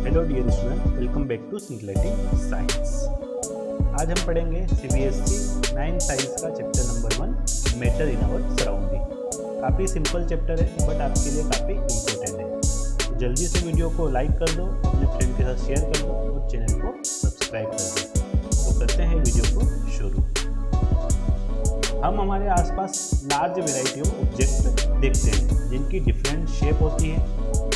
Hello dear student, welcome back to Singularity Science. आज हम पढ़ेंगे सीबीएसई 9 साइंस का chapter number 1 matter in our surrounding. काफ़ी simple chapter है बट आपके लिए काफ़ी इम्पोर्टेंट है। तो जल्दी से वीडियो को लाइक कर दो, अपने फ्रेंड के साथ शेयर कर दो और चैनल को सब्सक्राइब कर दो। तो करते हैं वीडियो को शुरू। हम हमारे आसपास लार्ज वेराइटी ऑफ ऑब्जेक्ट देखते हैं जिनकी डिफरेंट शेप होती है,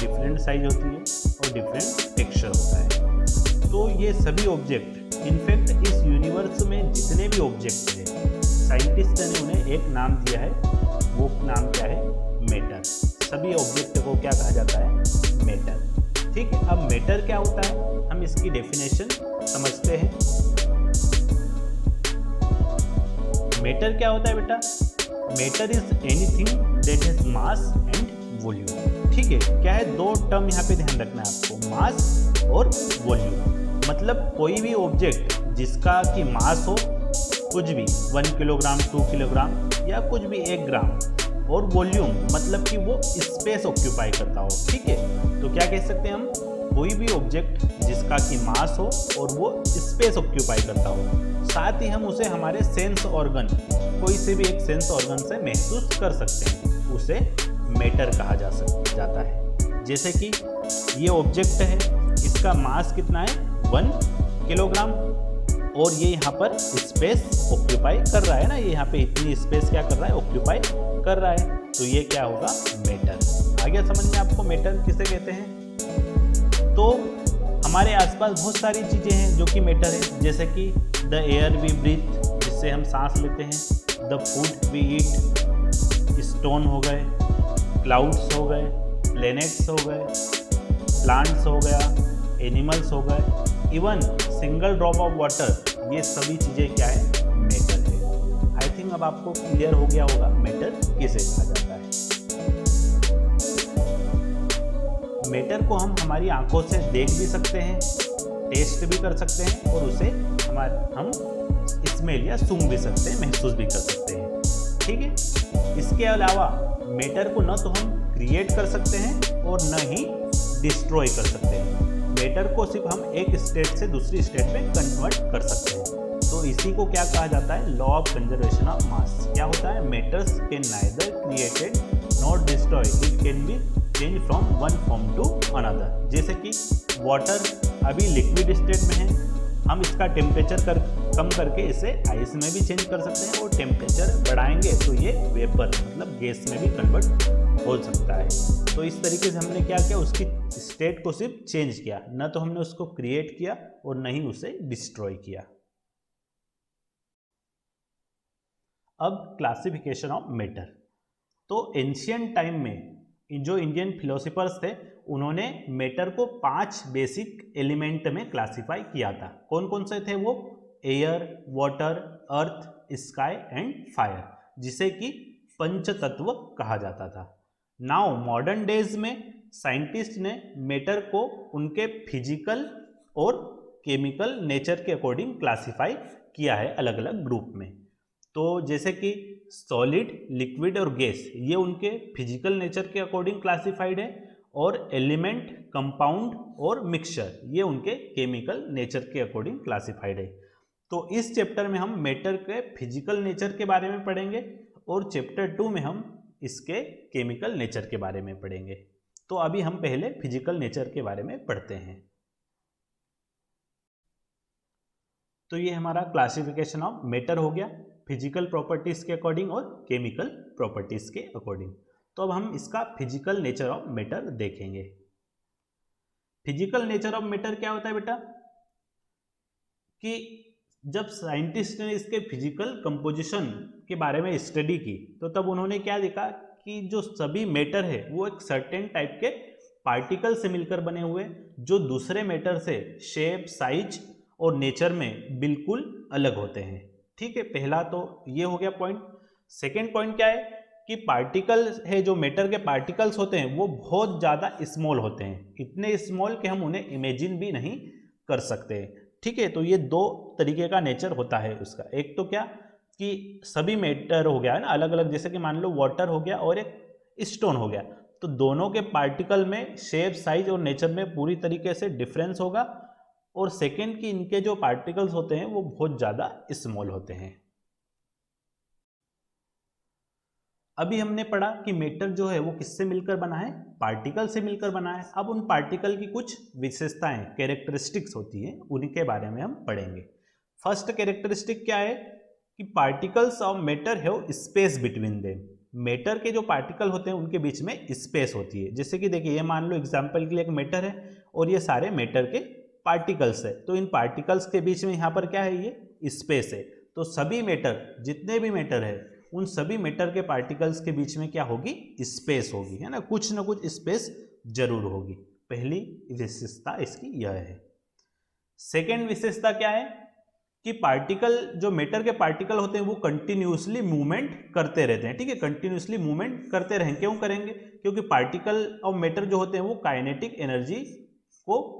डिफरेंट साइज होती है और डिफरेंट टेक्सचर होता है। तो ये सभी ऑब्जेक्ट, इनफैक्ट इस यूनिवर्स में जितने भी ऑब्जेक्ट हैं, साइंटिस्ट ने उन्हें एक नाम दिया है। वो नाम क्या है? मैटर। सभी ऑब्जेक्ट को क्या कहा जाता है? मैटर। ठीक है, अब मैटर क्या होता है हम इसकी डेफिनेशन समझते हैं। मैटर क्या होता है बेटा? Matter is anything that has mass and volume. ठीक है, क्या है? दो टर्म यहाँ पे ध्यान रखना है आपको, मास और वॉल्यूम। मतलब कोई भी ऑब्जेक्ट जिसका कि मास हो कुछ भी 1 किलोग्राम, 2 किलोग्राम या कुछ भी 1 ग्राम, और वॉल्यूम मतलब कि वो स्पेस ऑक्यूपाई करता हो। ठीक है, तो क्या कह सकते हैं हम? कोई भी ऑब्जेक्ट जिसका कि मास हो और वो स्पेस ऑक्यूपाई करता हो, साथ ही हम उसे हमारे सेंस ऑर्गन, कोई से भी एक सेंस ऑर्गन से महसूस कर सकते हैं, उसे मैटर कहा जाता है। जैसे कि ये ऑब्जेक्ट है, इसका मास कितना है? 1 किलोग्राम, और ये यहाँ पर स्पेस ऑक्यूपाई कर रहा है ना, ये यहाँ पे इतनी स्पेस क्या कर रहा है? ऑक्यूपाई कर रहा है। तो ये क्या होगा? मैटर। आ गया समझ में आपको मैटर किसे कहते हैं? तो हमारे आसपास बहुत सारी चीज़ें हैं जो कि मैटर है, जैसे कि द एयर वी ब्रीथ, जिससे हम सांस लेते हैं, the food we eat, stone हो गए, क्लाउड्स हो गए, प्लैनेट्स हो गए, प्लांट्स हो गया, एनिमल्स हो गए, even single drop of water. ये सभी चीज़ें क्या है? मैटर है। आई थिंक अब आपको क्लियर हो गया होगा मैटर किसे कहा जाता है। मैटर को हम हमारी आंखों से देख भी सकते हैं, टेस्ट भी कर सकते हैं और उसे हम स्मेल या सूंघ भी सकते हैं, महसूस भी कर सकते हैं। ठीक है, इसके अलावा मैटर को न तो हम क्रिएट कर सकते हैं और न ही डिस्ट्रॉय कर सकते हैं। मैटर को सिर्फ हम एक स्टेट से दूसरी स्टेट में कन्वर्ट कर सकते हैं। तो इसी को क्या कहा जाता है? Law of conservation of mass. क्या होता है? Matters can neither created not destroy, it can be change from one form to another. जैसे कि वाटर अभी लिक्विड स्टेट में है, हम इसका टेम्परेचर कम करके इसे आइस में भी चेंज कर सकते हैं, और टेम्परेचर बढ़ाएंगे तो ये वेपर मतलब गैस में भी कन्वर्ट हो सकता है। तो इस तरीके से हमने क्या किया? उसकी स्टेट को सिर्फ चेंज किया, न तो हमने उसको क्रिएट किया और न ही उसे डिस्ट्रॉय किया। अब क्लासिफिकेशन ऑफ मैटर। तो एंशियंट टाइम में जो इंडियन फिलोसोफर्स थे, उन्होंने मैटर को 5 बेसिक एलिमेंट में क्लासिफाई किया था। कौन कौन से थे वो? Air, water, earth, sky and fire, जिसे कि पंचतत्व कहा जाता था। नाउ मॉडर्न डेज में साइंटिस्ट ने मैटर को उनके फिजिकल और केमिकल नेचर के अकॉर्डिंग क्लासिफाई किया है अलग अलग ग्रुप में। तो जैसे कि सॉलिड, लिक्विड और गैस, ये उनके फिजिकल नेचर के अकॉर्डिंग क्लासिफाइड है, और एलिमेंट, कंपाउंड और मिक्सचर, ये उनके केमिकल नेचर के अकॉर्डिंग क्लासिफाइड है। तो इस चैप्टर में हम मैटर के फिजिकल नेचर के बारे में पढ़ेंगे और चैप्टर 2 में हम इसके केमिकल नेचर के बारे में पढ़ेंगे। तो अभी हम पहले फिजिकल नेचर के बारे में पढ़ते हैं। तो ये हमारा क्लासिफिकेशन ऑफ मैटर हो गया, फिजिकल प्रॉपर्टीज के अकॉर्डिंग और केमिकल प्रॉपर्टीज के अकॉर्डिंग। तो अब हम इसका फिजिकल नेचर ऑफ मैटर देखेंगे। फिजिकल नेचर ऑफ मैटर क्या होता है बेटा? कि जब साइंटिस्ट ने इसके फिजिकल कंपोजिशन के बारे में स्टडी की, तो तब उन्होंने क्या देखा कि जो सभी मैटर है वो एक सर्टेन टाइप के पार्टिकल से मिलकर बने हुए, जो दूसरे मैटर से शेप, साइज और नेचर में बिल्कुल अलग होते हैं। ठीक है, पहला तो ये हो गया पॉइंट। सेकेंड पॉइंट क्या है कि पार्टिकल है, जो मैटर के पार्टिकल्स होते हैं वो बहुत ज़्यादा स्मॉल होते हैं, इतने स्मॉल कि हम उन्हें इमेजिन भी नहीं कर सकते। ठीक है, तो ये 2 तरीके का नेचर होता है उसका। एक तो क्या कि सभी मैटर हो गया है ना अलग अलग, जैसे कि मान लो वाटर हो गया और एक स्टोन हो गया, तो दोनों के पार्टिकल में शेप, साइज और नेचर में पूरी तरीके से डिफरेंस होगा, और सेकेंड कि इनके जो पार्टिकल्स होते हैं वो बहुत ज़्यादा स्मॉल होते हैं। अभी हमने पढ़ा कि मैटर जो है वो किससे मिलकर बना है, पार्टिकल से मिलकर बना है। अब उन पार्टिकल की कुछ विशेषताएं, कैरेक्टरिस्टिक्स होती हैं, उनके बारे में हम पढ़ेंगे। फर्स्ट कैरेक्टरिस्टिक क्या है कि particles of matter have space between them. Matter के जो पार्टिकल होते हैं उनके बीच में स्पेस होती है। जैसे कि देखिए, ये मान लो एग्जाम्पल के लिए एक मैटर है और ये सारे मैटर के पार्टिकल्स है, तो इन पार्टिकल्स के बीच में यहाँ पर क्या है, ये स्पेस है। तो सभी मैटर, जितने भी मैटर है, उन सभी मैटर के पार्टिकल्स के बीच में क्या होगी, स्पेस होगी, है ना, कुछ ना कुछ स्पेस जरूर होगी। पहली विशेषता इसकी यह है। सेकेंड विशेषता क्या है कि पार्टिकल, जो मैटर के पार्टिकल होते हैं वो कंटिन्यूसली मूवमेंट करते रहते हैं। ठीक है, कंटिन्यूसली मूवमेंट करते रहेंगे। क्यों करेंगे? क्योंकि पार्टिकल ऑफ मैटर जो होते हैं वो काइनेटिक एनर्जी को,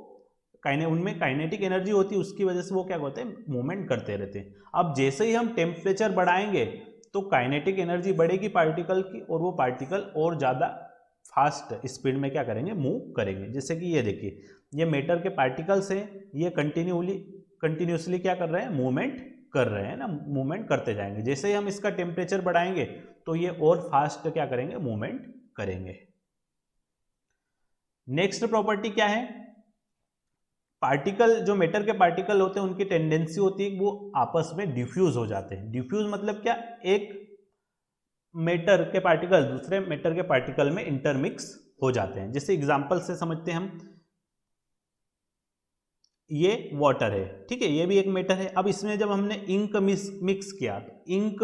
उनमें काइनेटिक एनर्जी होती है, उसकी वजह से वो क्या होते हैं, मूवमेंट करते रहते हैं। अब जैसे ही हम टेम्परेचर बढ़ाएंगे तो काइनेटिक एनर्जी बढ़ेगी पार्टिकल की, और वो पार्टिकल और ज़्यादा फास्ट स्पीड में क्या करेंगे, मूव करेंगे। जैसे कि ये देखिए, ये मैटर के पार्टिकल्स हैं, ये कंटिन्यूसली क्या कर रहे हैं, मूवमेंट कर रहे हैं ना, मूवमेंट करते जाएंगे। जैसे ही हम इसका टेम्परेचर बढ़ाएंगे तो ये और फास्ट क्या करेंगे, मूवमेंट करेंगे। नेक्स्ट प्रॉपर्टी क्या है, पार्टिकल, जो मैटर के पार्टिकल होते हैं उनकी टेंडेंसी होती है वो आपस में डिफ्यूज हो जाते हैं। डिफ्यूज मतलब क्या, एक मैटर के पार्टिकल दूसरे मैटर के पार्टिकल में इंटरमिक्स हो जाते हैं। जैसे एग्जांपल से समझते हैं हम, ये वाटर है, ठीक है, ये भी एक मैटर है। अब इसमें जब हमने इंक मिक्स किया तो इंक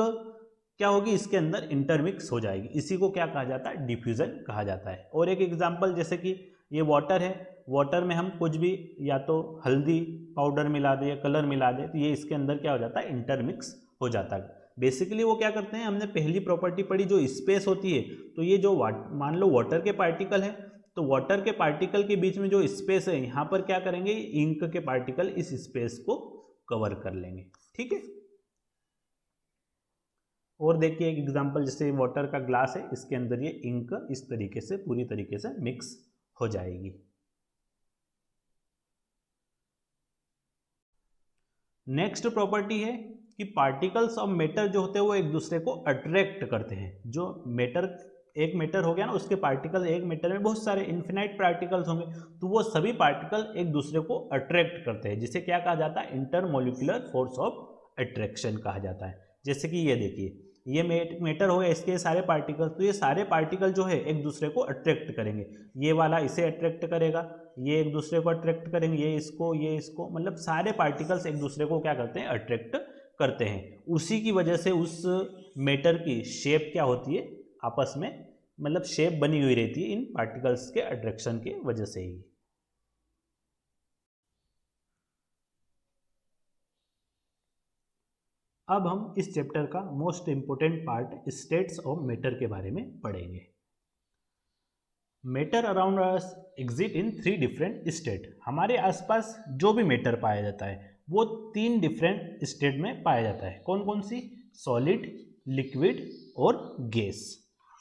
क्या होगी, इसके अंदर इंटरमिक्स हो जाएगी। इसी को क्या कहा जाता है, डिफ्यूजन कहा जाता है। और एक एग्जांपल, जैसे कि ये वाटर है, वाटर में हम कुछ भी, या तो हल्दी पाउडर मिला दे या कलर मिला दे, तो ये इसके अंदर क्या हो जाता है, इंटरमिक्स हो जाता है। बेसिकली वो क्या करते हैं, हमने पहली प्रॉपर्टी पढ़ी जो स्पेस होती है, तो ये जो मान लो वाटर के पार्टिकल है, तो वाटर के पार्टिकल के बीच में जो स्पेस है, यहाँ पर क्या करेंगे, इंक के पार्टिकल इस स्पेस को कवर कर लेंगे। ठीक है, और देखिए एक एग्जांपल, जैसे वाटर का ग्लास है, इसके अंदर ये इंक इस तरीके से पूरी तरीके से मिक्स हो जाएगी। नेक्स्ट प्रॉपर्टी है कि पार्टिकल्स ऑफ मैटर जो होते हैं वो एक दूसरे को अट्रैक्ट करते हैं। जो मैटर, एक मैटर हो गया ना, उसके पार्टिकल, एक मैटर में बहुत सारे इन्फिनाइट पार्टिकल्स होंगे, तो वो सभी पार्टिकल एक दूसरे को अट्रैक्ट करते हैं, जिसे क्या कहा जाता है, इंटरमोलिकुलर फोर्स ऑफ अट्रैक्शन कहा जाता है। जैसे कि ये देखिए, ये मैटर हो गया, इसके सारे पार्टिकल, तो ये सारे पार्टिकल जो है एक दूसरे को अट्रैक्ट करेंगे। ये वाला इसे अट्रैक्ट करेगा, ये एक दूसरे को अट्रैक्ट करेंगे, ये इसको, मतलब सारे पार्टिकल्स एक दूसरे को क्या करते हैं, अट्रैक्ट करते हैं। उसी की वजह से उस मैटर की शेप क्या होती है, आपस में मतलब शेप बनी हुई रहती है इन पार्टिकल्स के अट्रैक्शन के वजह से ही। अब हम इस चैप्टर का most important part states of matter के बारे में पढ़ेंगे। Matter around us exist in 3 different state. हमारे आसपास जो भी मैटर पाया जाता है वो 3 डिफरेंट स्टेट में पाया जाता है। कौन कौन सी? सॉलिड, लिक्विड और गैस।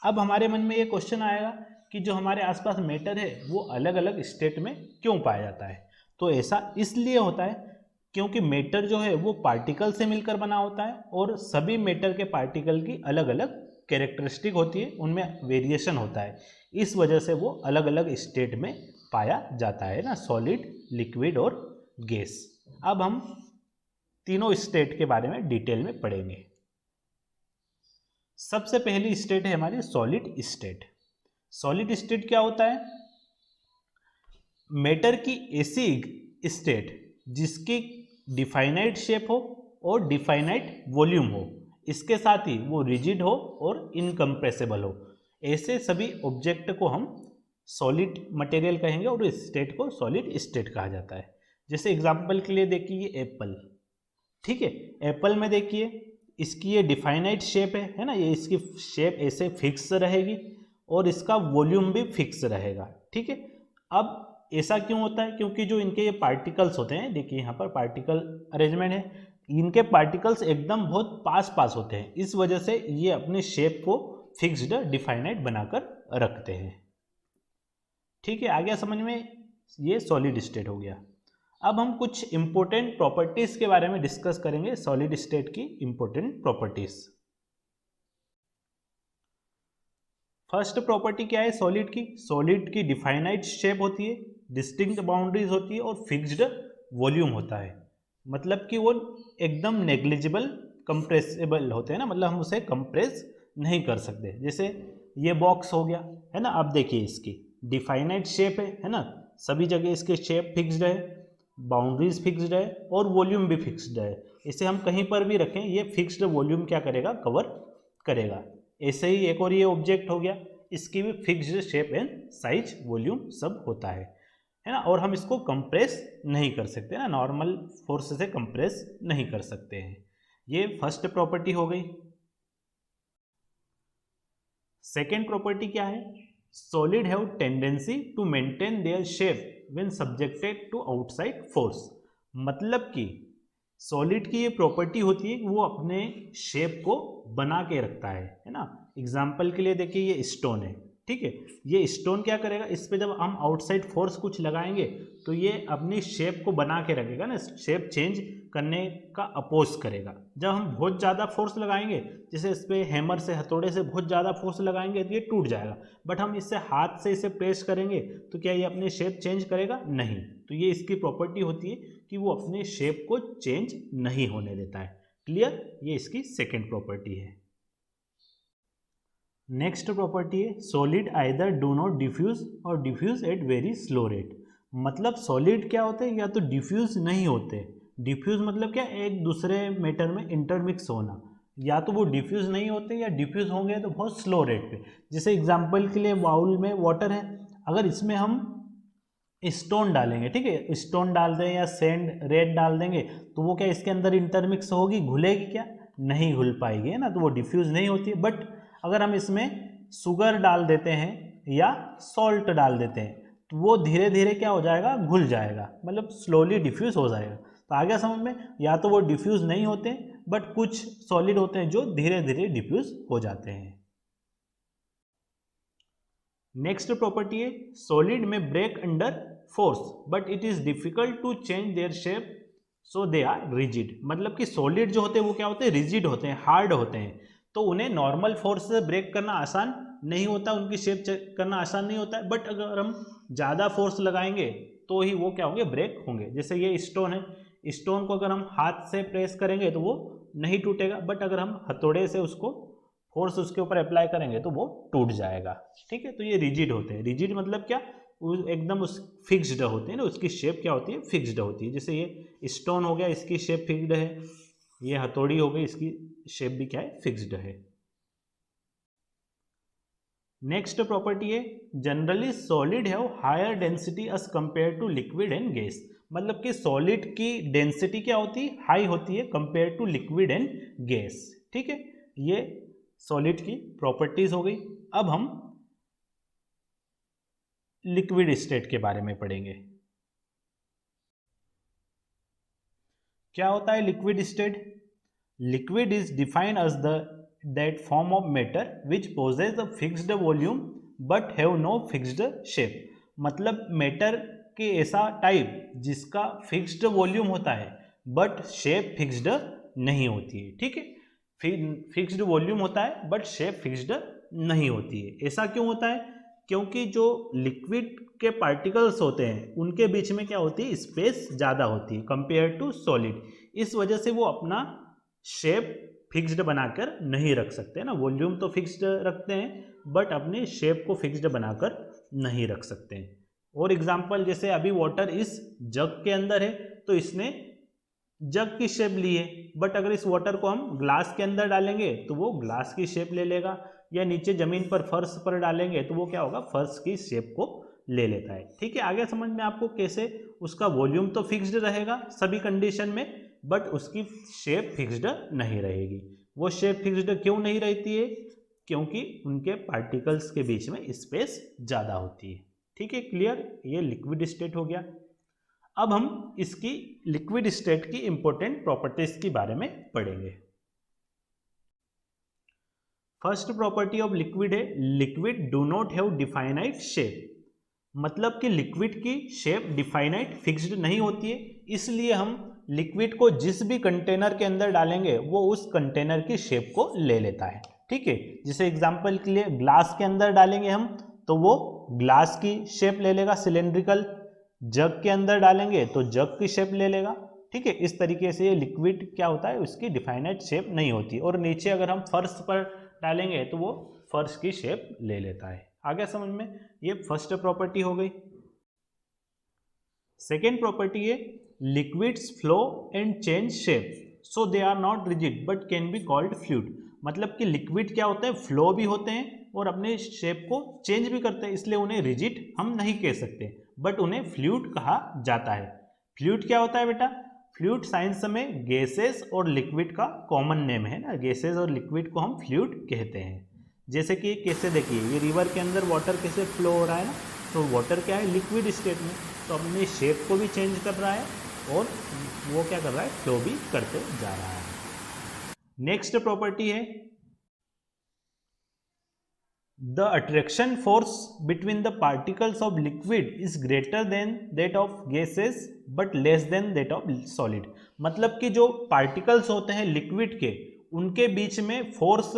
अब हमारे मन में ये क्वेश्चन आएगा कि जो हमारे आसपास मैटर है वो अलग अलग स्टेट में क्यों पाया जाता है? तो ऐसा इसलिए होता है क्योंकि मैटर जो है वो पार्टिकल से मिलकर बना होता है, और सभी मैटर के पार्टिकल की अलग अलग कैरेक्टरिस्टिक होती है, उनमें वेरिएशन होता है। इस वजह से वो अलग अलग स्टेट में पाया जाता है ना, सॉलिड, लिक्विड और गैस। अब हम तीनों स्टेट के बारे में डिटेल में पढ़ेंगे। सबसे पहली स्टेट है हमारी सॉलिड स्टेट। सॉलिड स्टेट क्या होता है? मैटर की ऐसी स्टेट जिसकी डिफाइनाइट शेप हो और डिफाइनाइट वॉल्यूम हो, इसके साथ ही वो रिजिड हो और इनकम्प्रेसिबल हो, ऐसे सभी ऑब्जेक्ट को हम सॉलिड मटेरियल कहेंगे और इस स्टेट को सॉलिड स्टेट कहा जाता है। जैसे एग्जांपल के लिए देखिए ये एप्पल, ठीक है, एप्पल में देखिए इसकी ये डिफाइनाइट शेप है ना, ये इसकी शेप ऐसे फिक्स रहेगी और इसका वॉल्यूम भी फिक्स रहेगा, ठीक है। अब ऐसा क्यों होता है? क्योंकि जो इनके ये पार्टिकल्स होते हैं, देखिए यहाँ पर पार्टिकल अरेंजमेंट है, इनके पार्टिकल्स एकदम बहुत पास पास होते हैं, इस वजह से ये अपने शेप को फिक्स्ड डिफाइनाइट बनाकर रखते हैं, ठीक है, आ गया समझ में, ये सॉलिड स्टेट हो गया। अब हम कुछ इंपॉर्टेंट प्रॉपर्टीज के बारे में डिस्कस करेंगे, सॉलिड स्टेट की इंपॉर्टेंट प्रॉपर्टीज। फर्स्ट प्रॉपर्टी क्या है सॉलिड की? सॉलिड की डिफाइनाइट शेप होती है, डिस्टिंक्ट बाउंड्रीज होती है और फिक्स्ड वॉल्यूम होता है। मतलब कि वो एकदम नेग्लिजिबल कंप्रेसिबल होते हैं ना, मतलब हम उसे कंप्रेस नहीं कर सकते। जैसे ये बॉक्स हो गया है ना, आप देखिए इसकी डिफाइनाइट शेप है ना, सभी जगह इसके शेप फिक्स्ड है, बाउंड्रीज फिक्स्ड है और वॉल्यूम भी फिक्स्ड है। इसे हम कहीं पर भी रखें ये फिक्स्ड वॉल्यूम क्या करेगा, कवर करेगा। ऐसे ही एक और ये ऑब्जेक्ट हो गया, इसकी भी fixed shape and size volume सब होता है ना, और हम इसको कंप्रेस नहीं कर सकते ना, नॉर्मल फोर्स से कंप्रेस नहीं कर सकते हैं। ये फर्स्ट प्रॉपर्टी हो गई। सेकेंड प्रॉपर्टी क्या है? Solid have tendency to maintain their shape when subjected to outside force. मतलब कि सॉलिड की ये प्रॉपर्टी होती है कि वो अपने शेप को बना के रखता है ना। एग्जाम्पल के लिए देखिए ये स्टोन है, ठीक है, ये स्टोन क्या करेगा, इस पे जब हम आउटसाइड फोर्स कुछ लगाएंगे तो ये अपनी शेप को बना के रखेगा ना, शेप चेंज करने का अपोज करेगा। जब हम बहुत ज़्यादा फोर्स लगाएंगे, जैसे इस पे हैमर से, हथौड़े से बहुत ज़्यादा फोर्स लगाएंगे तो ये टूट जाएगा, बट हम इससे हाथ से इसे प्रेस करेंगे तो क्या ये अपनी शेप चेंज करेगा? नहीं। तो ये इसकी प्रॉपर्टी होती है कि वो अपने शेप को चेंज नहीं होने देता है। क्लियर? ये इसकी सेकेंड प्रॉपर्टी है। नेक्स्ट प्रॉपर्टी है solid either do not diffuse और diffuse at very slow rate. मतलब सॉलिड क्या होते हैं, या तो डिफ्यूज नहीं होते, डिफ्यूज मतलब क्या, एक दूसरे मैटर में इंटरमिक्स होना, या तो वो डिफ्यूज नहीं होते या डिफ्यूज होंगे तो बहुत स्लो रेट पे। जैसे एग्जांपल के लिए बाउल में वाटर है, अगर इसमें हम स्टोन डालेंगे, ठीक है, स्टोन डाल दें या सैंड रेड डाल देंगे तो वो क्या इसके अंदर इंटरमिक्स होगी, घुलेगी क्या? नहीं घुल पाएगी, है ना, तो वो डिफ्यूज नहीं होती है। बट अगर हम इसमें शुगर डाल देते हैं या सॉल्ट डाल देते हैं तो वो धीरे धीरे क्या हो जाएगा, घुल जाएगा, मतलब स्लोली डिफ्यूज हो जाएगा। तो आ गया समझ में, या तो वो डिफ्यूज नहीं होते बट कुछ सॉलिड होते हैं जो धीरे धीरे डिफ्यूज हो जाते हैं। नेक्स्ट प्रॉपर्टी है solid may break under force but it is difficult to change their shape so they are rigid. मतलब कि सॉलिड जो होते हैं वो क्या होते हैं, रिजिड होते हैं, हार्ड होते हैं, तो उन्हें नॉर्मल फोर्स से ब्रेक करना आसान नहीं होता, उनकी शेप चेक करना आसान नहीं होता है। बट अगर हम ज़्यादा फोर्स लगाएंगे तो ही वो क्या होंगे, ब्रेक होंगे। जैसे ये स्टोन है, स्टोन को अगर हम हाथ से प्रेस करेंगे तो वो नहीं टूटेगा, बट अगर हम हथौड़े से उसको फोर्स उसके ऊपर अप्लाई करेंगे तो वो टूट जाएगा। ठीक है, तो ये रिजिड होते हैं। रिजिड मतलब क्या, एकदम उस फिक्स्ड होते हैं ना, उसकी शेप क्या होती है, फिक्स्ड होती है। जैसे ये स्टोन हो गया, इसकी शेप फिक्स्ड है, ये हथौड़ी हो गई, इसकी शेप भी क्या है, फिक्स्ड है। नेक्स्ट प्रॉपर्टी है generally solid have higher density as compare to liquid and gas. मतलब कि सॉलिड की डेंसिटी क्या होती है, हाई होती है compare to liquid and gas. ठीक है, ये सॉलिड की प्रॉपर्टीज हो गई। अब हम लिक्विड स्टेट के बारे में पढ़ेंगे। क्या होता है liquid state? Liquid is defined as that form of matter which possess a fixed volume but have no fixed shape. मतलब मैटर के ऐसा टाइप जिसका फिक्स्ड वॉल्यूम होता है बट शेप फिक्स्ड नहीं होती है। ठीक है, फिक्स्ड वॉल्यूम होता है बट शेप फिक्स्ड नहीं होती है। ऐसा क्यों होता है? क्योंकि जो लिक्विड के पार्टिकल्स होते हैं उनके बीच में क्या होती है, स्पेस ज़्यादा होती है कंपेयर टू सॉलिड। इस वजह से वो अपना शेप फिक्स्ड बनाकर नहीं रख सकते ना। वॉल्यूम तो फिक्स्ड रखते हैं बट अपने शेप को फिक्स्ड बनाकर नहीं रख सकते हैं। और एग्जांपल, जैसे अभी वाटर इस जग के अंदर है तो इसने जग की शेप ली है, बट अगर इस वाटर को हम ग्लास के अंदर डालेंगे तो वो ग्लास की शेप ले लेगा, या नीचे जमीन पर फर्श पर डालेंगे तो वो क्या होगा, फर्श की शेप को ले लेता है। ठीक है, आगे समझ में आपको कैसे उसका वॉल्यूम तो फिक्स्ड रहेगा सभी कंडीशन में बट उसकी शेप फिक्स्ड नहीं रहेगी। वो शेप फिक्स्ड क्यों नहीं रहती है? क्योंकि उनके पार्टिकल्स के बीच में स्पेस ज़्यादा होती है। ठीक है, क्लियर? ये लिक्विड स्टेट हो गया। अब हम इसकी लिक्विड स्टेट की इंपॉर्टेंट प्रॉपर्टीज के बारे में पढ़ेंगे। फर्स्ट प्रॉपर्टी ऑफ लिक्विड है liquid do not have definite shape. मतलब कि लिक्विड की शेप डिफाइनाइट फिक्स्ड नहीं होती है, इसलिए हम लिक्विड को जिस भी कंटेनर के अंदर डालेंगे वो उस कंटेनर की शेप को ले लेता है। ठीक है, जैसे एग्जांपल के लिए ग्लास के अंदर डालेंगे हम तो वो ग्लास की शेप ले लेगा सिलेंड्रिकल, जग के अंदर डालेंगे तो जग की शेप ले लेगा। ठीक है, इस तरीके से ये लिक्विड क्या होता है, उसकी डिफाइनाइट शेप नहीं होती। और नीचे अगर हम फर्श पर डालेंगे तो वो फर्श की शेप ले लेता है। आ गया समझ में? ये फर्स्ट प्रॉपर्टी हो गई। सेकेंड प्रॉपर्टी है liquids flow and change shape so they are not rigid but can be called fluid. मतलब कि लिक्विड क्या होते हैं, फ्लो भी होते हैं और अपने शेप को चेंज भी करते हैं, इसलिए उन्हें रिजिड हम नहीं कह सकते बट उन्हें फ्लूइड कहा जाता है। फ्लूइड क्या होता है बेटा? फ्लूइड साइंस में गैसेस और लिक्विड का कॉमन नेम है ना, गैसेस और लिक्विड को हम फ्लूइड कहते हैं। जैसे कि कैसे देखिए, ये रिवर के अंदर वाटर कैसे फ्लो हो रहा है ना, तो वाटर क्या है, लिक्विड स्टेट में, तो अपनी शेप को भी चेंज कर रहा है और वो क्या कर रहा है, फ्लो भी करते जा रहा है। नेक्स्ट प्रॉपर्टी है the attraction force between the particles of liquid is greater than that of gases but less than that of solid. मतलब कि जो पार्टिकल्स होते हैं लिक्विड के, उनके बीच में फोर्स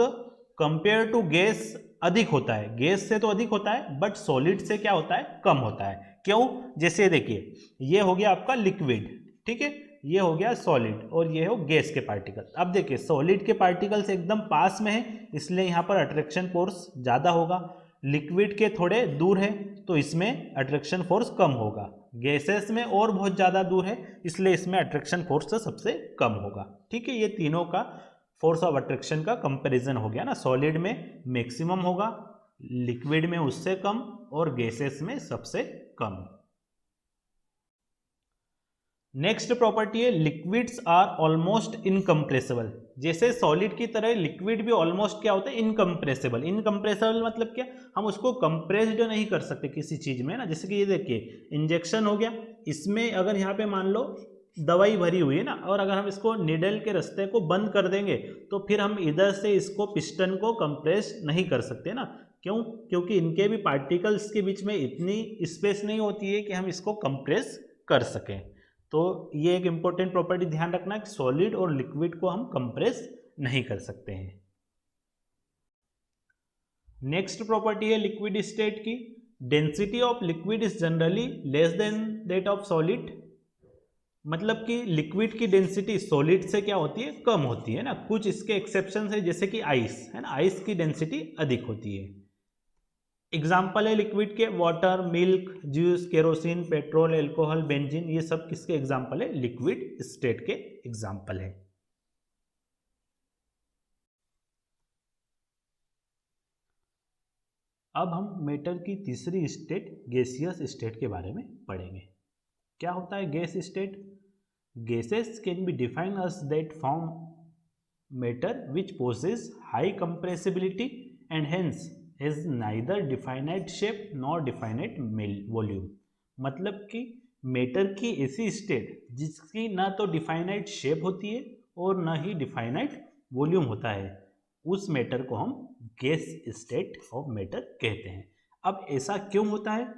कंपेयर टू गैस अधिक होता है, गैस से तो अधिक होता है बट सॉलिड से क्या होता है, कम होता है। क्यों? जैसे देखिए, ये हो गया आपका लिक्विड, ठीक है, ये हो गया सॉलिड और ये हो गैस के पार्टिकल। अब देखिए सॉलिड के पार्टिकल्स एकदम पास में है, इसलिए यहाँ पर अट्रैक्शन फोर्स ज़्यादा होगा। लिक्विड के थोड़े दूर है तो इसमें अट्रैक्शन फोर्स कम होगा। गैसेस में और बहुत ज़्यादा दूर है, इसलिए इसमें अट्रैक्शन फोर्स सबसे कम होगा। ठीक है, ये तीनों का फोर्स ऑफ अट्रैक्शन का कंपैरिजन हो गया ना। सॉलिड में मैक्सिमम होगा, लिक्विड में उससे कम और गैसेस में सबसे कम। नेक्स्ट प्रॉपर्टी है लिक्विड्स आर ऑलमोस्ट इनकम्प्रेसिबल। जैसे सॉलिड की तरह लिक्विड भी ऑलमोस्ट क्या होता है, इनकम्प्रेसिबल। इनकम्प्रेसिबल मतलब क्या, हम उसको कंप्रेस्ड नहीं कर सकते किसी चीज में ना। जैसे कि ये देखिए इंजेक्शन हो गया, इसमें अगर यहाँ पे मान लो दवाई भरी हुई है ना, और अगर हम इसको निडल के रास्ते को बंद कर देंगे तो फिर हम इधर से इसको पिस्टन को कंप्रेस नहीं कर सकते ना। क्यों? क्योंकि इनके भी पार्टिकल्स के बीच में इतनी स्पेस नहीं होती है कि हम इसको कंप्रेस कर सकें। तो ये एक इंपॉर्टेंट प्रॉपर्टी ध्यान रखना कि सॉलिड और लिक्विड को हम कंप्रेस नहीं कर सकते हैं। नेक्स्ट प्रॉपर्टी है लिक्विड स्टेट की, density of liquid is generally less than that of solid. मतलब कि लिक्विड की डेंसिटी सॉलिड से क्या होती है, कम होती है ना। कुछ इसके एक्सेप्शन है, जैसे कि आइस है ना, आइस की डेंसिटी अधिक होती है। एग्जाम्पल है लिक्विड के water, milk, juice, kerosene, petrol, alcohol, benzene, ये सब किसके एग्जाम्पल है, लिक्विड स्टेट के एग्जाम्पल है। अब हम मैटर की तीसरी स्टेट गैसियस स्टेट के बारे में पढ़ेंगे। क्या होता है gas state? Gases can be defined as that form matter which possess high compressibility and hence has neither definite shape nor definite volume. मतलब कि मैटर की ऐसी स्टेट जिसकी ना तो डिफाइनाइट शेप होती है और ना ही डिफाइनाइट वॉल्यूम होता है, उस मैटर को हम गैस स्टेट ऑफ मैटर कहते हैं। अब ऐसा क्यों होता है?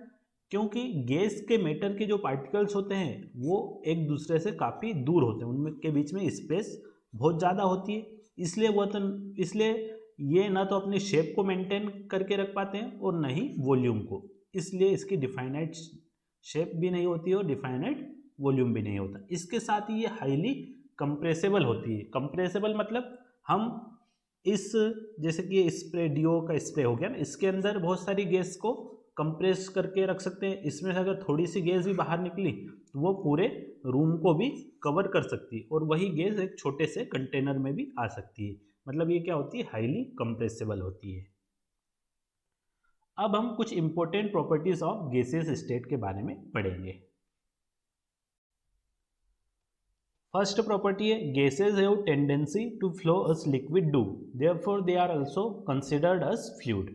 क्योंकि गैस के मैटर के जो पार्टिकल्स होते हैं वो एक दूसरे से काफ़ी दूर होते हैं, उनके बीच में स्पेस बहुत ज़्यादा होती है, इसलिए ये ना तो अपनी शेप को मेंटेन करके रख पाते हैं और ना ही वॉल्यूम को, इसलिए इसकी डिफाइनाइट शेप भी नहीं होती है और डिफाइनाइट वॉल्यूम भी नहीं होता। इसके साथ ही ये हाईली कंप्रेसिबल होती है। कंप्रेसिबल मतलब हम इस, जैसे कि स्प्रे डिओ का स्प्रे हो गया ना, इसके अंदर बहुत सारी गैस को कंप्रेस करके रख सकते हैं। इसमें से अगर थोड़ी सी गैस भी बाहर निकली तो वो पूरे रूम को भी कवर कर सकती है और वही गैस एक छोटे से कंटेनर में भी आ सकती है। मतलब ये क्या होती है, हाईली कंप्रेसिबल होती है। अब हम कुछ important properties of gaseous state के बारे में पढ़ेंगे। फर्स्ट प्रॉपर्टी है gases have tendency to flow as liquid do, therefore they are also considered as fluid.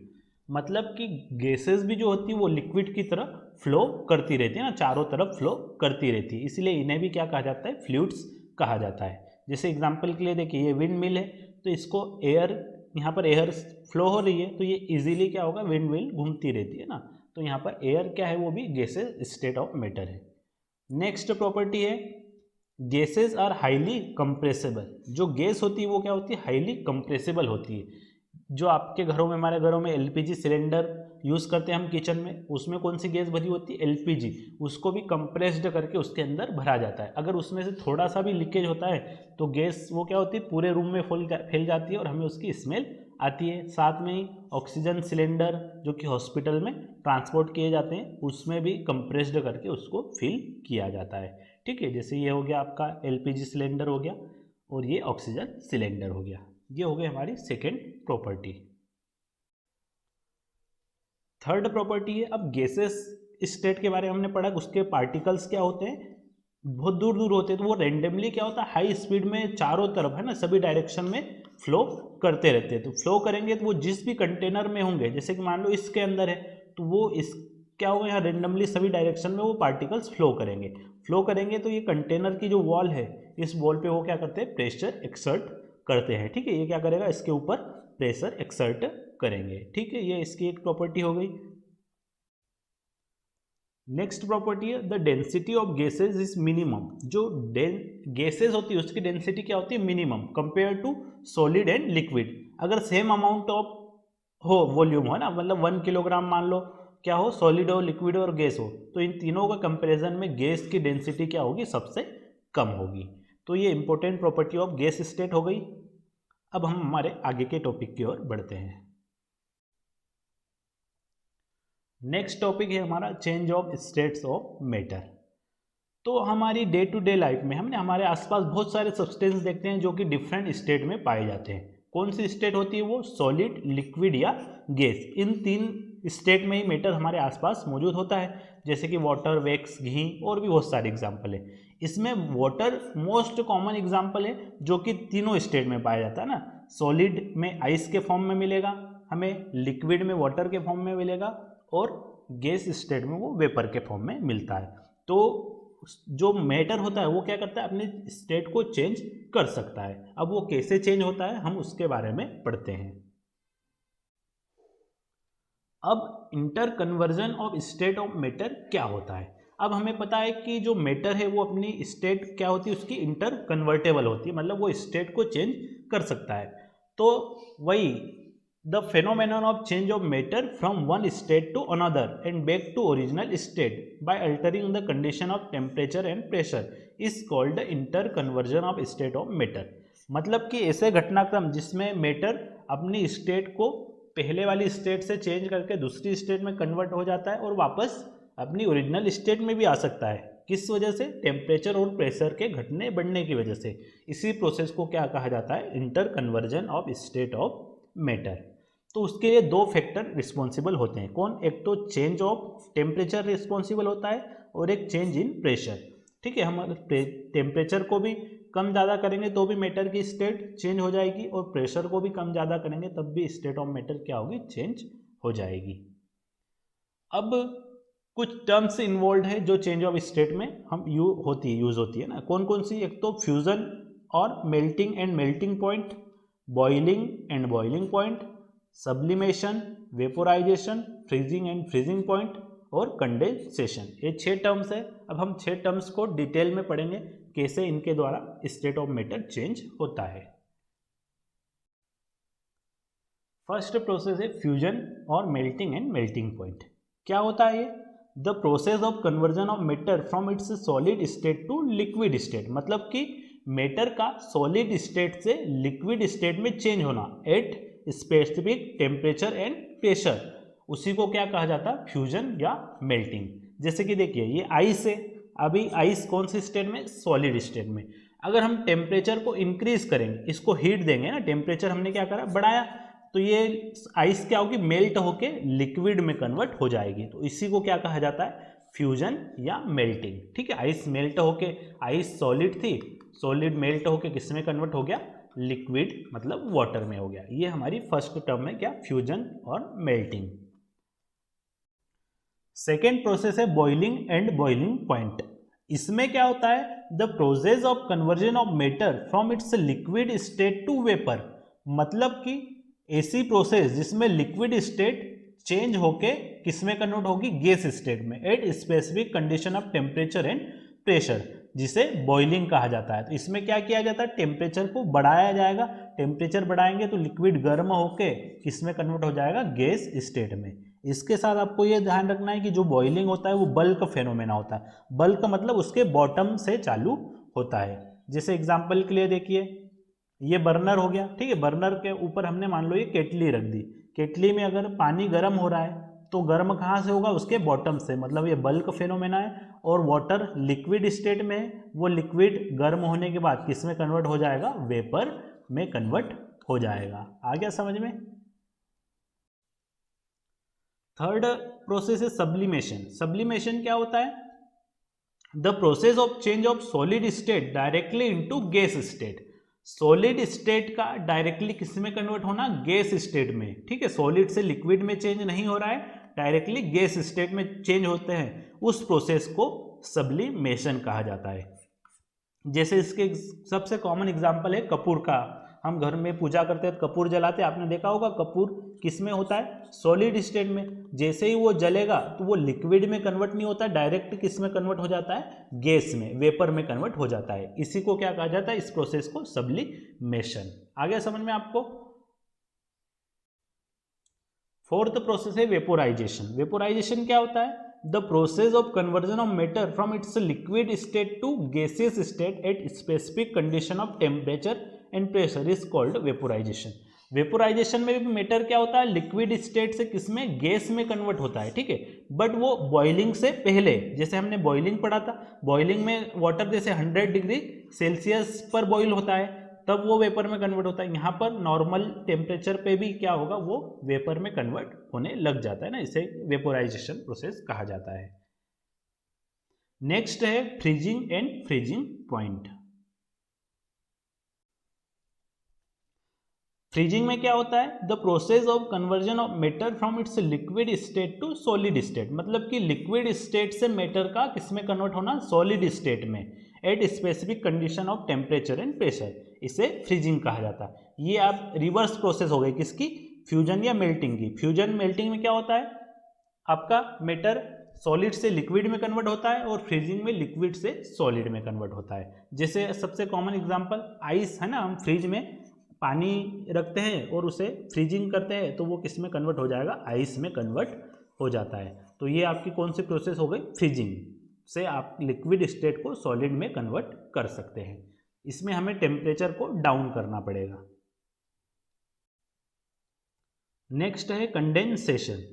मतलब कि गैसेज भी जो होती है वो लिक्विड की तरह फ्लो करती रहती है ना, चारों तरफ फ्लो करती रहती है, इसलिए इन्हें भी क्या कहा जाता है, फ्लूइड्स कहा जाता है। जैसे एग्जांपल के लिए देखिए ये विंड मिल है, तो इसको एयर, यहाँ पर एयर फ्लो हो रही है तो ये इजीली क्या होगा, विंड मिल घूमती रहती है ना, तो यहाँ पर एयर क्या है, वो भी गैसेस स्टेट ऑफ मैटर है। नेक्स्ट प्रॉपर्टी है गैसेस आर हाईली कंप्रेसिबल। जो गैस होती है वो क्या होती है, हाईली कंप्रेसिबल होती है। जो आपके घरों में, हमारे घरों में एलपीजी सिलेंडर यूज़ करते हैं हम किचन में, उसमें कौन सी गैस भरी होती है, एलपीजी। उसको भी कंप्रेस्ड करके उसके अंदर भरा जाता है। अगर उसमें से थोड़ा सा भी लीकेज होता है तो गैस वो क्या होती है, पूरे रूम में फैल जाती है और हमें उसकी स्मेल आती है। साथ में ही ऑक्सीजन सिलेंडर जो कि हॉस्पिटल में ट्रांसपोर्ट किए जाते हैं, उसमें भी कंप्रेस्ड करके उसको फिल किया जाता है। ठीक है, जैसे ये हो गया आपका एलपीजी सिलेंडर हो गया और ये ऑक्सीजन सिलेंडर हो गया। ये हो गई हमारी सेकेंड प्रॉपर्टी। थर्ड प्रॉपर्टी है, अब गैसेस स्टेट के बारे में हमने पढ़ा, उसके पार्टिकल्स क्या होते हैं, बहुत दूर दूर होते हैं, तो वो रेंडमली क्या होता है, हाई स्पीड में चारों तरफ है ना, सभी डायरेक्शन में फ्लो करते रहते हैं। तो फ्लो करेंगे तो वो जिस भी कंटेनर में होंगे, जैसे कि मान लो इसके अंदर है, तो वो इस क्या होगा, यहाँ रेंडमली सभी डायरेक्शन में वो पार्टिकल्स फ्लो करेंगे। तो ये कंटेनर की जो वॉल है, इस वॉल पे वो क्या करते हैं, प्रेशर एक्सर्ट करते हैं। ठीक है, ये क्या करेगा, इसके ऊपर प्रेशर एक्सर्ट करेंगे। ठीक है, ये इसकी एक प्रॉपर्टी हो गई। नेक्स्ट प्रॉपर्टी है the density of gases is minimum. जो गैसेज होती है उसकी डेंसिटी क्या होती है, minimum compare to solid and liquid. अगर सेम अमाउंट ऑफ हो वॉल्यूम हो ना, मतलब 1 किलोग्राम मान लो क्या हो, सॉलिड हो, लिक्विड हो और गैस हो, तो इन तीनों का कंपैरिजन में गैस की डेंसिटी क्या होगी, सबसे कम होगी। तो ये important property of gas state हो गई। अब हम हमारे आगे के टॉपिक की ओर बढ़ते हैं। नेक्स्ट टॉपिक है हमारा change of states of matter. तो हमारी डे टू डे लाइफ में हमने हमारे आसपास बहुत सारे सब्सटेंस देखते हैं जो कि डिफरेंट स्टेट में पाए जाते हैं। कौन सी स्टेट होती है वो, सॉलिड, लिक्विड या गैस। इन 3 स्टेट में ही मैटर हमारे आसपास मौजूद होता है, जैसे कि वाटर, वैक्स, घी और भी बहुत सारे एग्जाम्पल है। इसमें वाटर मोस्ट कॉमन एग्जाम्पल है जो कि तीनों स्टेट में पाया जाता है ना। सॉलिड में आइस के फॉर्म में मिलेगा हमें, लिक्विड में वाटर के फॉर्म में मिलेगा और गैस स्टेट में वो वेपर के फॉर्म में मिलता है। तो जो मैटर होता है वो क्या करता है, अपने स्टेट को चेंज कर सकता है। अब वो कैसे चेंज होता है हम उसके बारे में पढ़ते हैं। अब inter conversion of state of matter क्या होता है। अब हमें पता है कि जो मैटर है वो अपनी स्टेट क्या होती है, उसकी इंटर कन्वर्टेबल होती है, मतलब वो स्टेट को चेंज कर सकता है। तो वही the phenomenon of change of matter from one state to another and back to original state by altering the condition of temperature and pressure is called the interconversion of state of matter. मतलब कि ऐसे घटनाक्रम जिसमें matter अपनी state को पहले वाली state से चेंज करके दूसरी स्टेट में कन्वर्ट हो जाता है और वापस अपनी ओरिजिनल स्टेट में भी आ सकता है। किस वजह से, टेम्परेचर और प्रेशर के घटने बढ़ने की वजह से। इसी प्रोसेस को क्या कहा जाता है, inter conversion of state of matter. तो उसके लिए 2 फैक्टर रिस्पॉन्सिबल होते हैं। कौन, एक तो चेंज ऑफ टेम्परेचर रिस्पॉन्सिबल होता है और एक चेंज इन प्रेशर। ठीक है, हम टेम्परेचर को भी कम ज़्यादा करेंगे तो भी मैटर की स्टेट चेंज हो जाएगी और प्रेशर को भी कम ज़्यादा करेंगे तब भी स्टेट ऑफ मैटर क्या होगी, चेंज हो जाएगी। अब कुछ टर्म्स इन्वॉल्व है जो चेंज ऑफ स्टेट में हम यूज होती है ना। कौन कौन सी, एक तो फ्यूजन और melting and melting point, boiling and boiling point, sublimation, vaporisation, freezing and freezing point और कंडेंसेशन। ये 6 टर्म्स है। अब हम 6 टर्म्स को डिटेल में पढ़ेंगे कैसे इनके द्वारा स्टेट ऑफ मैटर चेंज होता है। फर्स्ट प्रोसेस है फ्यूजन और मेल्टिंग एंड मेल्टिंग पॉइंट। क्या होता है ये, the process of conversion of matter from its solid state to liquid state. मतलब कि मैटर का सॉलिड स्टेट से लिक्विड स्टेट में चेंज होना at specific temperature and pressure, उसी को क्या कहा जाता है, फ्यूजन या मेल्टिंग। जैसे कि देखिए ये आइस है, अभी आइस कौन सी स्टेट में, सॉलिड स्टेट में। अगर हम टेम्परेचर को इंक्रीज करेंगे, इसको हीट देंगे ना, टेम्परेचर हमने क्या करा, बढ़ाया, तो ये आइस क्या होगी, मेल्ट होके लिक्विड में कन्वर्ट हो जाएगी। तो इसी को क्या कहा जाता है, फ्यूजन या मेल्टिंग। ठीक है, आइस मेल्ट होके, आइस सॉलिड थी, सॉलिड मेल्ट होके किस में कन्वर्ट हो गया, लिक्विड, मतलब वाटर में हो गया। ये हमारी फर्स्ट टर्म है क्या, फ्यूजन और मेल्टिंग। सेकेंड प्रोसेस है बॉइलिंग एंड बॉइलिंग पॉइंट। इसमें क्या होता है, the process of conversion of matter from its liquid state to vapour. मतलब कि ऐसी प्रोसेस जिसमें लिक्विड स्टेट चेंज होके किस में कन्वर्ट होगी, गैस स्टेट में eight specific condition of temperature and pressure, जिसे बॉइलिंग कहा जाता है। तो इसमें क्या किया जाता है, टेम्परेचर को बढ़ाया जाएगा, टेम्परेचर बढ़ाएंगे तो लिक्विड गर्म होके किस में कन्वर्ट हो जाएगा, गैस स्टेट में। इसके साथ आपको ये ध्यान रखना है कि जो बॉइलिंग होता है वो बल्क फेनोमेना होता है। बल्क मतलब उसके बॉटम से चालू होता है। जैसे एग्जांपल के लिए देखिए, ये बर्नर हो गया, ठीक है। बर्नर के ऊपर हमने मान लो ये केटली रख दी, केटली में अगर पानी गर्म हो रहा है तो गर्म कहाँ से होगा, उसके बॉटम से, मतलब ये बल्क फेनोमेना है। और वाटर लिक्विड स्टेट में है, वो लिक्विड गर्म होने के बाद किस में कन्वर्ट हो जाएगा, वेपर में कन्वर्ट हो जाएगा। आ गया समझ में। थर्ड प्रोसेस है सब्लिमेशन। सब्लिमेशन क्या होता है, the process of change of solid state directly into gas state. Solid state का डायरेक्टली किस में कन्वर्ट होना, गैस स्टेट में, ठीक है। सॉलिड से लिक्विड में चेंज नहीं हो रहा है, डायरेक्टली गैस स्टेट में चेंज होते हैं, उस प्रोसेस को सब्लिमेशन कहा जाता है। जैसे इसके सबसे कॉमन एग्जांपल है कपूर का। हम घर में पूजा करते हैं, कपूर जलाते हैं, आपने देखा होगा कपूर किस में होता है, सॉलिड स्टेट में। जैसे ही वो जलेगा तो वो लिक्विड में कन्वर्ट नहीं होता है, डायरेक्ट किस में कन्वर्ट हो जाता है, गैस में, वेपर में कन्वर्ट हो जाता है। इसी को क्या कहा जाता है, इस प्रोसेस को सब्लिमेशन। आ गया समझ में आपको। फोर्थ प्रोसेस है वेपोराइजेशन। वेपोराइजेशन क्या होता है, the process of conversion of matter from its liquid state to gaseous state at specific condition of temperature and pressure is called vaporisation. Vaporisation में भी मैटर क्या होता है, लिक्विड स्टेट से किसमें, गैस में कन्वर्ट होता है, ठीक है। बट वो बॉइलिंग से पहले, जैसे हमने बॉइलिंग पढ़ा था, बॉइलिंग में वाटर जैसे 100 डिग्री सेल्सियस पर बॉइल होता है, तब वो वेपर में कन्वर्ट होता है। यहाँ पर नॉर्मल टेम्परेचर पे भी क्या होगा, वो वेपर में कन्वर्ट होने लग जाता है ना, इसे वेपोराइजेशन प्रोसेस कहा जाता है। नेक्स्ट है freezing and freezing point. Freezing में क्या होता है, the process of conversion of matter from its liquid state to solid state, मतलब कि लिक्विड स्टेट से मैटर का किसमें कन्वर्ट होना, सॉलिड स्टेट में, eight specific condition of temperature and pressure, इसे फ्रीजिंग कहा जाता है। ये आप रिवर्स प्रोसेस हो गई किसकी, फ्यूजन या मेल्टिंग की। फ्यूजन मेल्टिंग में क्या होता है, आपका मैटर सॉलिड से लिक्विड में कन्वर्ट होता है, और फ्रीजिंग में लिक्विड से सॉलिड में कन्वर्ट होता है। जैसे सबसे कॉमन एग्जांपल आइस है ना, हम फ्रिज में पानी रखते हैं और उसे फ्रीजिंग करते हैं तो वो किस में कन्वर्ट हो जाएगा, आइस में कन्वर्ट हो जाता है। तो ये आपकी कौन सी प्रोसेस हो गई, फ्रीजिंग से आप लिक्विड स्टेट को सॉलिड में कन्वर्ट कर सकते हैं। इसमें हमें टेम्परेचर को डाउन करना पड़ेगा। नेक्स्ट है कंडेंसेशन।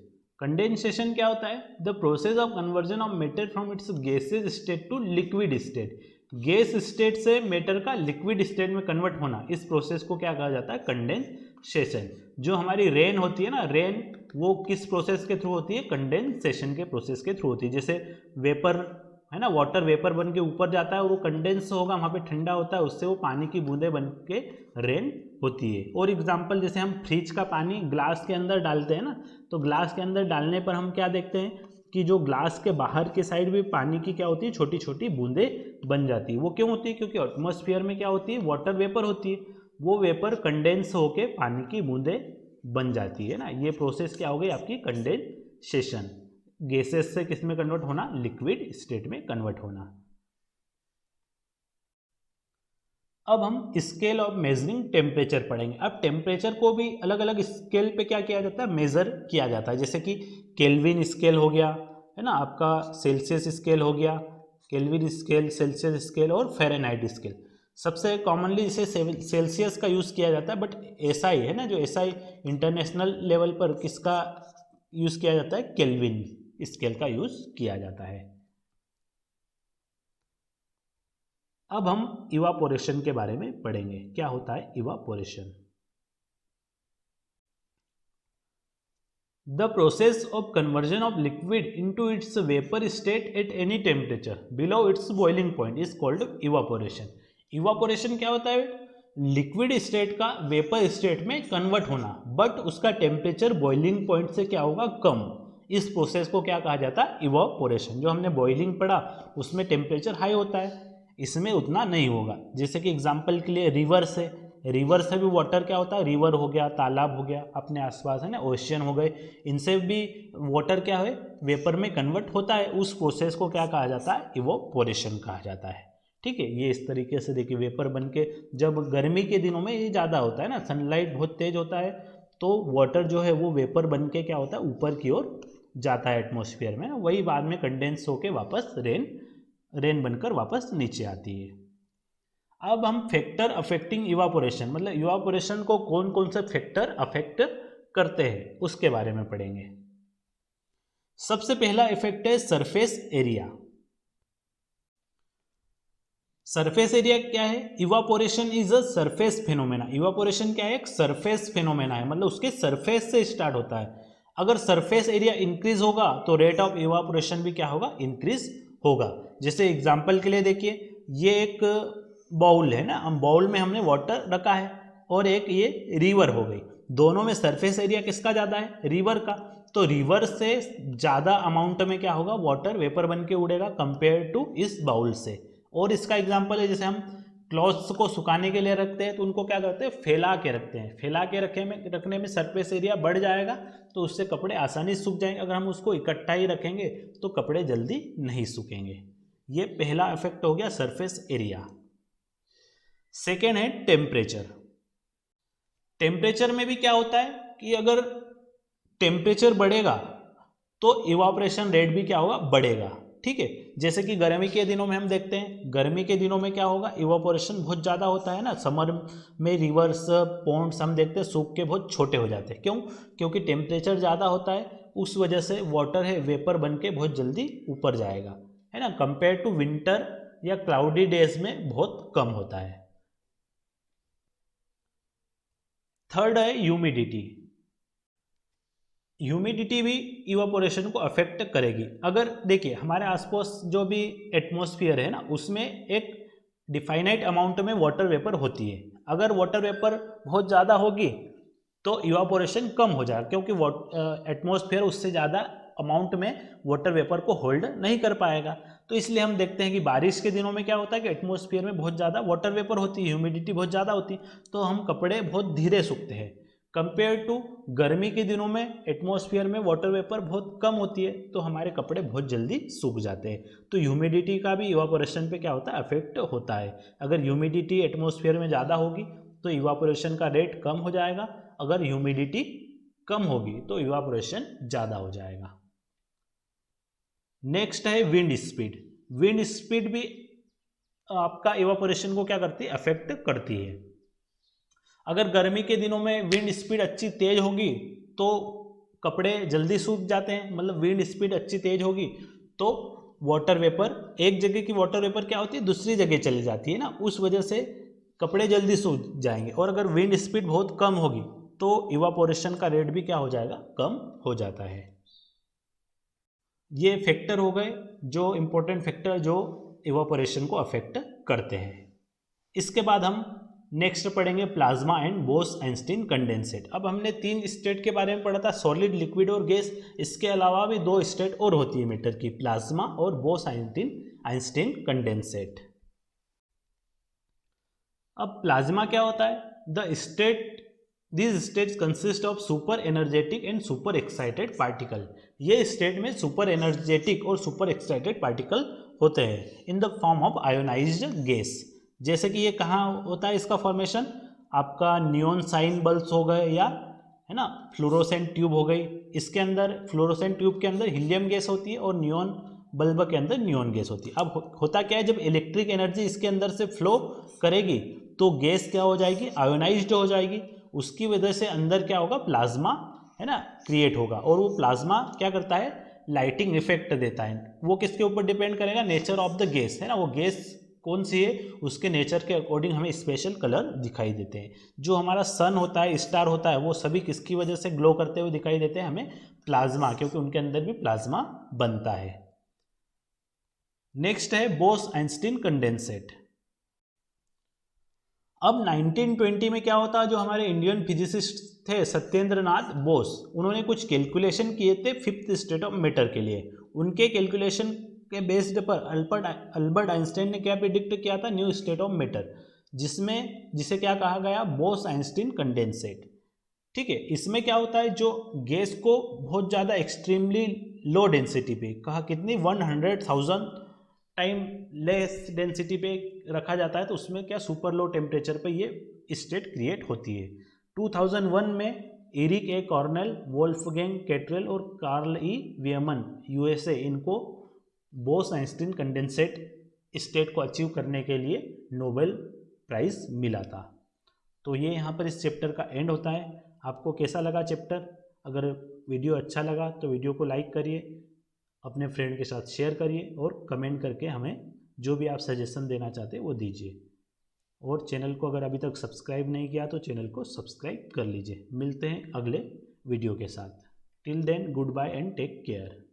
कंडेंसेशन क्या होता है, the process of conversion of matter from its gases state to liquid state. Gas state से मैटर का लिक्विड स्टेट में कन्वर्ट होना, इस प्रोसेस को क्या कहा जाता है, कंडेंसेशन। जो हमारी रेन होती है ना, रेन वो किस प्रोसेस के थ्रू होती है, कंडेंसेशन के प्रोसेस के थ्रू होती है। जैसे वेपर है ना, वाटर वेपर बन के ऊपर जाता है और वो कंडेंस होगा, वहाँ पे ठंडा होता है, उससे वो पानी की बूंदें बन के रेन होती है। और एग्जाम्पल जैसे हम फ्रिज का पानी ग्लास के अंदर डालते हैं ना, तो ग्लास के अंदर डालने पर हम क्या देखते हैं कि जो ग्लास के बाहर के साइड भी पानी की क्या होती है, छोटी छोटी बूंदें बन जाती है। वो क्यों होती है, क्योंकि एटमॉस्फेयर में क्या होती है, वाटर वेपर होती है, वो वेपर कंडेंस होके पानी की बूंदें बन जाती है ना। ये प्रोसेस क्या हो गई आपकी, कंडेंसेशन। गैसेस से किस में कन्वर्ट होना, लिक्विड स्टेट में कन्वर्ट होना। अब हम स्केल ऑफ मेजरिंग टेम्परेचर पढ़ेंगे। अब टेम्परेचर को भी अलग अलग स्केल पे क्या किया जाता है, मेजर किया जाता है। जैसे कि केल्विन स्केल हो गया है ना, आपका सेल्सियस स्केल हो गया, केल्विन स्केल, सेल्सियस स्केल और फ़ारेनहाइट स्केल। सबसे कॉमनली इसे सेल्सियस का यूज़ किया जाता है, बट एसआई है ना, जो एसआई इंटरनेशनल लेवल पर किसका यूज़ किया जाता है, केल्विन स्केल का यूज़ किया जाता है। अब हम इवापोरेशन के बारे में पढ़ेंगे। क्या होता है evaporation, the process of conversion of liquid into its vapour state at any temperature below it's boiling point is called evaporation. Evaporation क्या होता है, लिक्विड स्टेट का वेपर स्टेट में कन्वर्ट होना, बट उसका टेम्परेचर बॉइलिंग पॉइंट से क्या होगा, कम। इस प्रोसेस को क्या कहा जाता है, इवापोरेशन। जो हमने बॉइलिंग पढ़ा उसमें टेम्परेचर हाई होता है, इसमें उतना नहीं होगा। जैसे कि एग्जांपल के लिए रिवर से रिवर से भी वाटर क्या होता है, रिवर हो गया, तालाब हो गया अपने आसपास, है ना, ओशियन हो गए, इनसे भी वाटर क्या है, वेपर में कन्वर्ट होता है। उस प्रोसेस को क्या कहा जाता है, इवोपोरेशन कहा जाता है। ठीक है, ये इस तरीके से देखिए वेपर बन के, जब गर्मी के दिनों में ये ज़्यादा होता है ना, सनलाइट बहुत तेज होता है, तो वाटर जो है वो वेपर बन के क्या होता है, ऊपर की ओर जाता है एटमॉस्फेयर में, वही बाद में कंडेंस होके वापस रेन बनकर वापस नीचे आती है। अब हम फैक्टर अफेक्टिंग इवापोरेशन, मतलब इवापोरेशन को कौन कौन से फैक्टर अफेक्ट करते हैं उसके बारे में पढ़ेंगे। सबसे पहला इफेक्ट है सरफेस एरिया। सरफेस एरिया क्या है, evaporation is a surface phenomena. Evaporation क्या है, एक सरफेस फिनोमेना है, मतलब उसके सरफेस से स्टार्ट होता है। अगर सरफेस एरिया इंक्रीज होगा तो रेट ऑफ इवापोरेशन भी क्या होगा, इंक्रीज होगा। जैसे एग्जांपल के लिए देखिए, ये एक बाउल है ना, हम बाउल में हमने वाटर रखा है और एक ये रिवर हो गई, दोनों में सरफेस एरिया किसका ज़्यादा है, रिवर का। तो रिवर से ज़्यादा अमाउंट में क्या होगा, वाटर वेपर बन के उड़ेगा कंपेयर टू इस बाउल से। और इसका एग्जाम्पल है, जैसे हम क्लॉथ्स को सुखाने के लिए रखते हैं तो उनको क्या करते हैं, फैला के रखते हैं। फैला के रखने में सरफेस एरिया बढ़ जाएगा तो उससे कपड़े आसानी से सूख जाएंगे। अगर हम उसको इकट्ठा ही रखेंगे तो कपड़े जल्दी नहीं सूखेंगे। ये पहला इफेक्ट हो गया सरफेस एरिया। सेकेंड है टेम्परेचर। टेम्परेचर में भी क्या होता है कि अगर टेम्परेचर बढ़ेगा तो इवापोरेशन रेट भी क्या होगा, बढ़ेगा। ठीक है, जैसे कि गर्मी के दिनों में हम देखते हैं, गर्मी के दिनों में क्या होगा, इवापोरेशन बहुत ज़्यादा होता है ना। समर में रिवर्स पॉन्ड्स हम देखते हैं सूख के बहुत छोटे हो जाते हैं। क्यों, क्योंकि टेम्परेचर ज़्यादा होता है, उस वजह से वाटर है वेपर बन के बहुत जल्दी ऊपर जाएगा, है ना। कंपेयर टू विंटर या क्लाउडी डेज में बहुत कम होता है। थर्ड है ह्यूमिडिटी। ह्यूमिडिटी भी इवापोरेशन को अफेक्ट करेगी। अगर देखिए हमारे आसपास जो भी एटमॉस्फेयर है ना, उसमें एक डिफाइनाइट अमाउंट में वाटर वेपर होती है। अगर वाटर वेपर बहुत ज़्यादा होगी तो इवापोरेशन कम हो जाएगा, क्योंकि एटमॉस्फेयर उससे ज़्यादा अमाउंट में वाटर वेपर को होल्ड नहीं कर पाएगा। तो इसलिए हम देखते हैं कि बारिश के दिनों में क्या होता है कि एटमॉस्फेयर में बहुत ज़्यादा वाटर वेपर होती है, ह्यूमिडिटी बहुत ज़्यादा होती है, तो हम कपड़े बहुत धीरे सूखते हैं। कंपेयर टू गर्मी के दिनों में एटमॉस्फेयर में वाटर वेपर बहुत कम होती है, तो हमारे कपड़े बहुत जल्दी सूख जाते हैं। तो ह्यूमिडिटी का भी इवापोरेशन पे क्या होता है, अफेक्ट होता है। अगर ह्यूमिडिटी एटमॉस्फेयर में ज़्यादा होगी तो इवापोरेशन का रेट कम हो जाएगा, अगर ह्यूमिडिटी कम होगी तो इवापोरेशन ज़्यादा हो जाएगा। नेक्स्ट है विंड स्पीड। विंड स्पीड भी आपका इवापोरेशन को क्या करती है, अफेक्ट करती है। अगर गर्मी के दिनों में विंड स्पीड अच्छी तेज होगी तो कपड़े जल्दी सूख जाते हैं, मतलब विंड स्पीड अच्छी तेज होगी तो वाटर वेपर, एक जगह की वाटर वेपर क्या होती है दूसरी जगह चली जाती है ना, उस वजह से कपड़े जल्दी सूख जाएंगे। और अगर विंड स्पीड बहुत कम होगी तो इवापोरेशन का रेट भी क्या हो जाएगा, कम हो जाता है। ये फैक्टर हो गए जो इंपॉर्टेंट फैक्टर जो इवापोरेशन को अफेक्ट करते हैं। इसके बाद हम नेक्स्ट पढ़ेंगे प्लाज्मा एंड बोस-आइंस्टीन कंडेंसेट। अब हमने 3 स्टेट के बारे में पढ़ा था, सॉलिड, लिक्विड और गैस। इसके अलावा भी 2 स्टेट और होती है मैटर की, प्लाज्मा और बोस-आइंस्टीन कंडेंसेट। अब प्लाज्मा क्या होता है, these states consist of super energetic and super excited particle. ये स्टेट में सुपर एनर्जेटिक और सुपर एक्साइटेड पार्टिकल होते हैं in the form of ionised gas. जैसे कि ये कहाँ होता है इसका फॉर्मेशन, आपका नियॉन साइन बल्ब्स हो गए या है ना फ्लोरोसेंट ट्यूब हो गई। इसके अंदर फ्लोरोसेंट ट्यूब के अंदर हीलियम गैस होती है और नियॉन बल्ब के अंदर नियॉन गैस होती है। अब होता क्या है, जब इलेक्ट्रिक एनर्जी इसके अंदर से फ्लो करेगी तो गैस क्या हो जाएगी, आयोनाइज्ड हो जाएगी। उसकी वजह से अंदर क्या होगा, प्लाज्मा है ना क्रिएट होगा। और वो प्लाज्मा क्या करता है, लाइटिंग इफेक्ट देता है। वो किसके ऊपर डिपेंड करेगा, नेचर ऑफ द गैस है ना, वो गैस कौन सी है उसके नेचर के अकॉर्डिंग हमें स्पेशल कलर दिखाई देते हैं। जो हमारा सन होता है, स्टार होता है, वो सभी किसकी वजह से ग्लो करते हुए दिखाई देते हैं हमें, प्लाज्मा, क्योंकि उनके अंदर भी प्लाज्मा बनता है। नेक्स्ट है बोस-आइंस्टीन कंडेंसेट। अब 1920 में क्या होता है, जो हमारे इंडियन फिजिसिस्ट थे सत्येंद्र नाथ बोस, उन्होंने कुछ कैलकुलेशन किए थे 5th स्टेट ऑफ मैटर के लिए। उनके कैलकुलेशन के बेस्ड पर अल्बर्ट आइंस्टाइन ने क्या प्रिडिक्ट किया था, न्यू स्टेट ऑफ मैटर। जिसे क्या कहा गया, बोस आइंस्टीन कंडेंसेट। ठीक है, इसमें क्या होता है, जो गैस को बहुत ज़्यादा एक्सट्रीमली लो डेंसिटी पे, कहा कितनी 100,000 टाइम लेस डेंसिटी पे रखा जाता है, तो उसमें क्या सुपर लो टेम्परेचर पे ये स्टेट क्रिएट होती है। 2001 में एरिक ए कॉर्नेल, वोल्फगैंग कैट्रेल और कार्ल ई वियमन यूएसए, इनको बोस आइंस्टीन कंडेंसेट स्टेट को अचीव करने के लिए नोबेल प्राइज़ मिला था। तो ये यहाँ पर इस चैप्टर का एंड होता है। आपको कैसा लगा चैप्टर? अगर वीडियो अच्छा लगा तो वीडियो को लाइक करिए, अपने फ्रेंड के साथ शेयर करिए और कमेंट करके हमें जो भी आप सजेशन देना चाहते हैं वो दीजिए। और चैनल को अगर अभी तक सब्सक्राइब नहीं किया तो चैनल को सब्सक्राइब कर लीजिए। मिलते हैं अगले वीडियो के साथ। Till then, goodbye and take care.